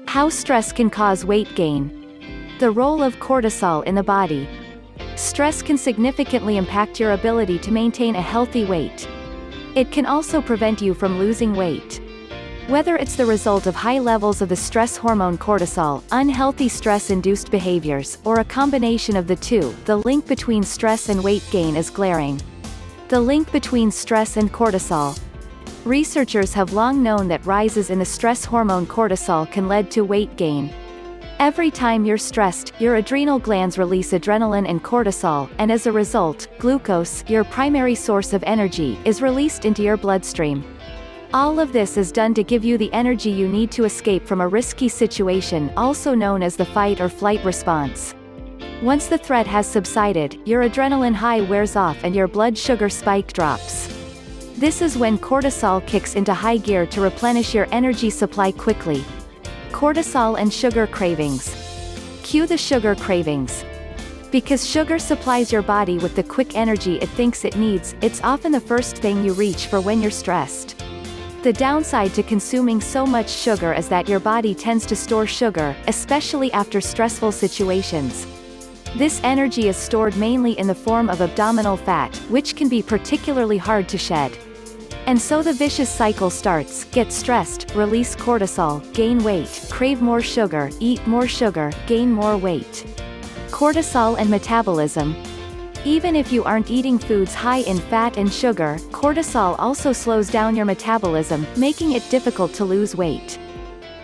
How stress can cause weight gain. The role of cortisol in the body. Stress can significantly impact your ability to maintain a healthy weight. It can also prevent you from losing weight. Whether it's the result of high levels of the stress hormone cortisol, unhealthy stress-induced behaviors, or a combination of the two, the link between stress and weight gain is glaring. The link between stress and cortisol. Researchers have long known that rises in the stress hormone cortisol can lead to weight gain. Every time you're stressed, your adrenal glands release adrenaline and cortisol, and as a result, glucose, your primary source of energy, is released into your bloodstream. All of this is done to give you the energy you need to escape from a risky situation, also known as the fight or flight response. Once the threat has subsided, your adrenaline high wears off and your blood sugar spike drops. This is when cortisol kicks into high gear to replenish your energy supply quickly. Cortisol and sugar cravings. Cue the sugar cravings. Because sugar supplies your body with the quick energy it thinks it needs, it's often the first thing you reach for when you're stressed. The downside to consuming so much sugar is that your body tends to store sugar, especially after stressful situations. This energy is stored mainly in the form of abdominal fat, which can be particularly hard to shed. And so the vicious cycle starts: get stressed, release cortisol, gain weight, crave more sugar, eat more sugar, gain more weight. Cortisol and metabolism. Even if you aren't eating foods high in fat and sugar, cortisol also slows down your metabolism, making it difficult to lose weight.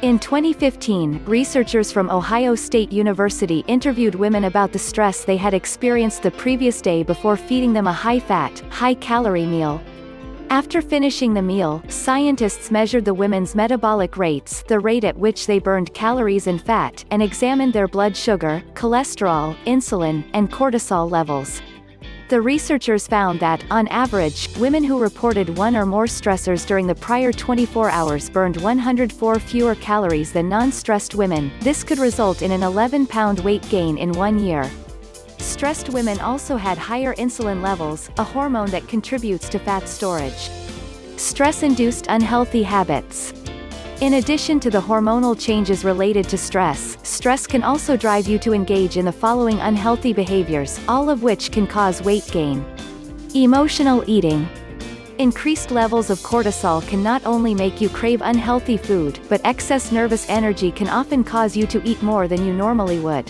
In 2015, researchers from Ohio State University interviewed women about the stress they had experienced the previous day before feeding them a high-fat, high-calorie meal. After finishing the meal, scientists measured the women's metabolic rates, the rate at which they burned calories and fat, and examined their blood sugar, cholesterol, insulin, and cortisol levels. The researchers found that, on average, women who reported one or more stressors during the prior 24 hours burned 104 fewer calories than non-stressed women. This could result in an 11-pound weight gain in 1 year. Stressed women also had higher insulin levels, a hormone that contributes to fat storage. Stress-induced unhealthy habits. In addition to the hormonal changes related to stress, stress can also drive you to engage in the following unhealthy behaviors, all of which can cause weight gain. Emotional eating. Increased levels of cortisol can not only make you crave unhealthy food, but excess nervous energy can often cause you to eat more than you normally would.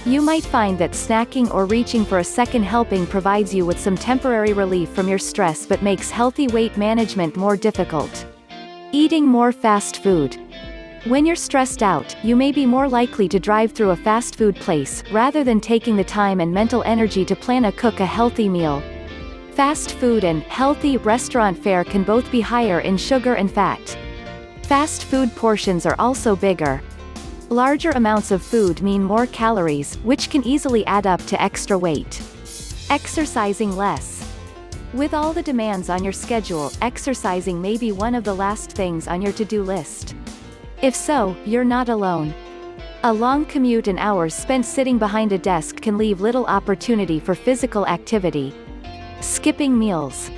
You might find that snacking or reaching for a second helping provides you with some temporary relief from your stress but makes healthy weight management more difficult. Eating more fast food. When you're stressed out, you may be more likely to drive through a fast food place, rather than taking the time and mental energy to cook a healthy meal. Fast food and healthy restaurant fare can both be higher in sugar and fat. Fast food portions are also bigger. Larger amounts of food mean more calories, which can easily add up to extra weight. Exercising less. With all the demands on your schedule, exercising may be one of the last things on your to-do list. If so, you're not alone. A long commute and hours spent sitting behind a desk can leave little opportunity for physical activity. Skipping meals.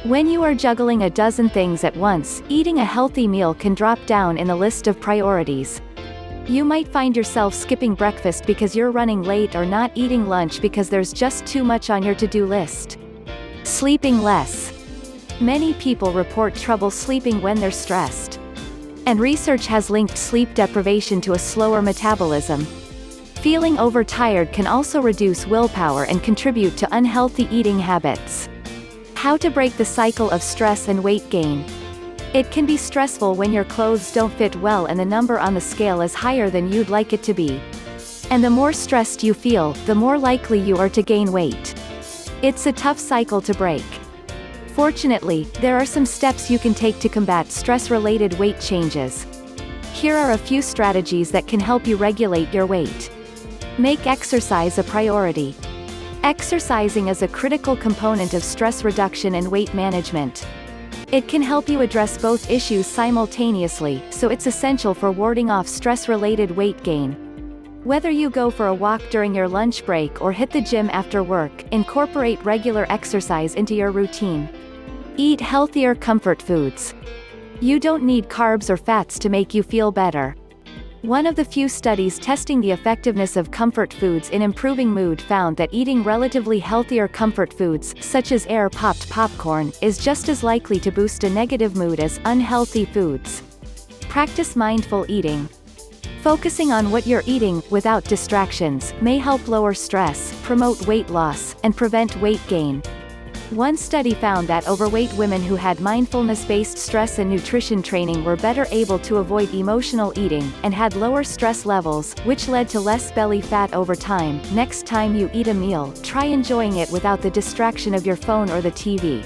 When you are juggling a dozen things at once, eating a healthy meal can drop down in the list of priorities. You might find yourself skipping breakfast because you're running late or not eating lunch because there's just too much on your to-do list. Sleeping less. Many people report trouble sleeping when they're stressed. And research has linked sleep deprivation to a slower metabolism. Feeling overtired can also reduce willpower and contribute to unhealthy eating habits. How to break the cycle of stress and weight gain. It can be stressful when your clothes don't fit well and the number on the scale is higher than you'd like it to be. And the more stressed you feel, the more likely you are to gain weight. It's a tough cycle to break. Fortunately, there are some steps you can take to combat stress-related weight changes. Here are a few strategies that can help you regulate your weight. Make exercise a priority. Exercising is a critical component of stress reduction and weight management. It can help you address both issues simultaneously, so it's essential for warding off stress-related weight gain. Whether you go for a walk during your lunch break or hit the gym after work, incorporate regular exercise into your routine. Eat healthier comfort foods. You don't need carbs or fats to make you feel better. One of the few studies testing the effectiveness of comfort foods in improving mood found that eating relatively healthier comfort foods, such as air-popped popcorn, is just as likely to boost a negative mood as unhealthy foods. Practice mindful eating. Focusing on what you're eating, without distractions, may help lower stress, promote weight loss, and prevent weight gain. One study found that overweight women who had mindfulness-based stress and nutrition training were better able to avoid emotional eating, and had lower stress levels, which led to less belly fat over time. Next time you eat a meal, try enjoying it without the distraction of your phone or the TV.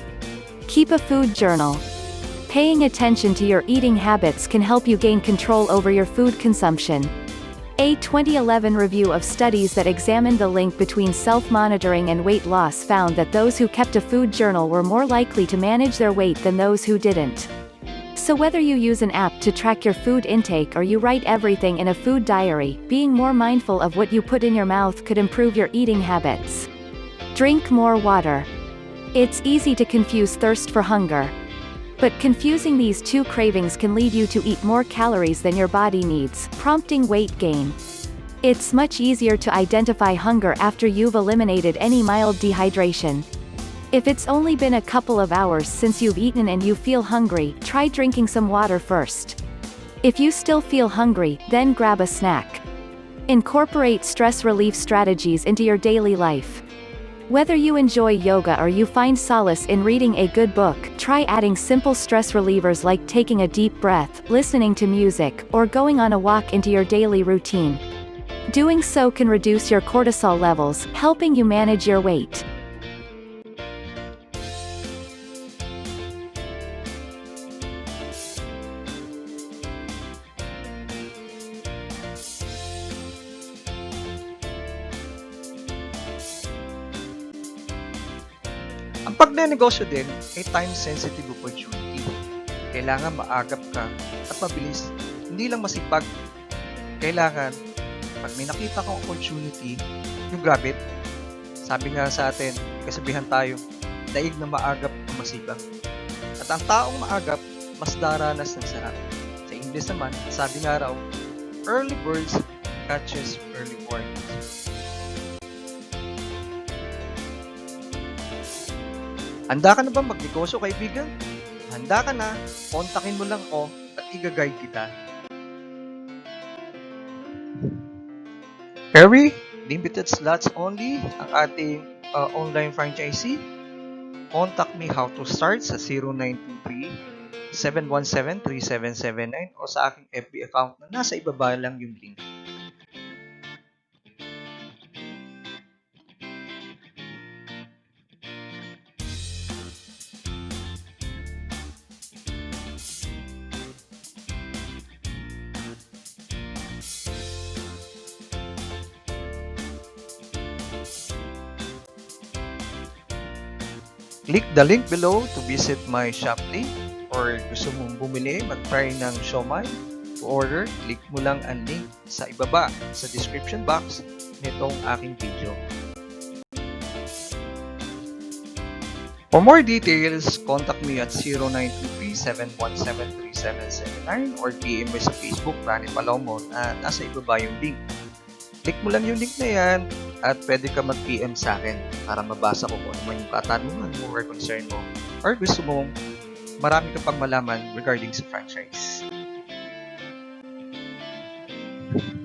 Keep a food journal. Paying attention to your eating habits can help you gain control over your food consumption. A 2011 review of studies that examined the link between self-monitoring and weight loss found that those who kept a food journal were more likely to manage their weight than those who didn't. So whether you use an app to track your food intake or you write everything in a food diary, being more mindful of what you put in your mouth could improve your eating habits. Drink more water. It's easy to confuse thirst for hunger. But confusing these two cravings can lead you to eat more calories than your body needs, prompting weight gain. It's much easier to identify hunger after you've eliminated any mild dehydration. If it's only been a couple of hours since you've eaten and you feel hungry, try drinking some water first. If you still feel hungry, then grab a snack. Incorporate stress relief strategies into your daily life. Whether you enjoy yoga or you find solace in reading a good book, try adding simple stress relievers like taking a deep breath, listening to music, or going on a walk into your daily routine. Doing so can reduce your cortisol levels, helping you manage your weight. Ang pagnenegosyo din ay time-sensitive opportunity. Kailangan maagap ka at mabilis, hindi lang masipag. Kailangan, pag may nakita kang opportunity, yung grab it. Sabi nga sa atin, kasabihan tayo, daig na maagap ang masipag. At ang taong maagap, mas daranas ng sarap. Sa English naman, sabi nga raw, early birds catches early worms. Handa ka na ba magnegosyo, kaibigan? Handa ka na, kontakin mo lang ako at i-guide kita. Harry, limited slots only ang ating online franchisee. Contact me how to start sa 0923-717-3779 o sa aking FB account na nasa ibaba lang yung link. Click the link below to visit my shop link, or gusto mong bumili, mag-try ng siomai. To order, click mo lang ang link sa ibaba sa description box nitong aking video. For more details, contact me at 0923-717-3779 or PM me sa Facebook, Rani Palomo, na nasa ibaba yung link. Click mo lang yung link na yan at pwede ka mag-PM sa akin para mabasa ko kung ano man yung katanungan mo or concern mo, or gusto mo marami ka pang malaman regarding sa franchise.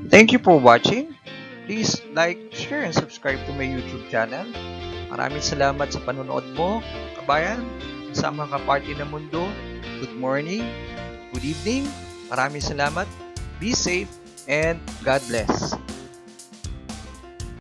Thank you for watching. Please like, share, and subscribe to my YouTube channel. Maraming salamat sa panonood mo, kabayan, sa mga kaparty ng mundo. Good morning, good evening. Maraming salamat. Be safe and God bless.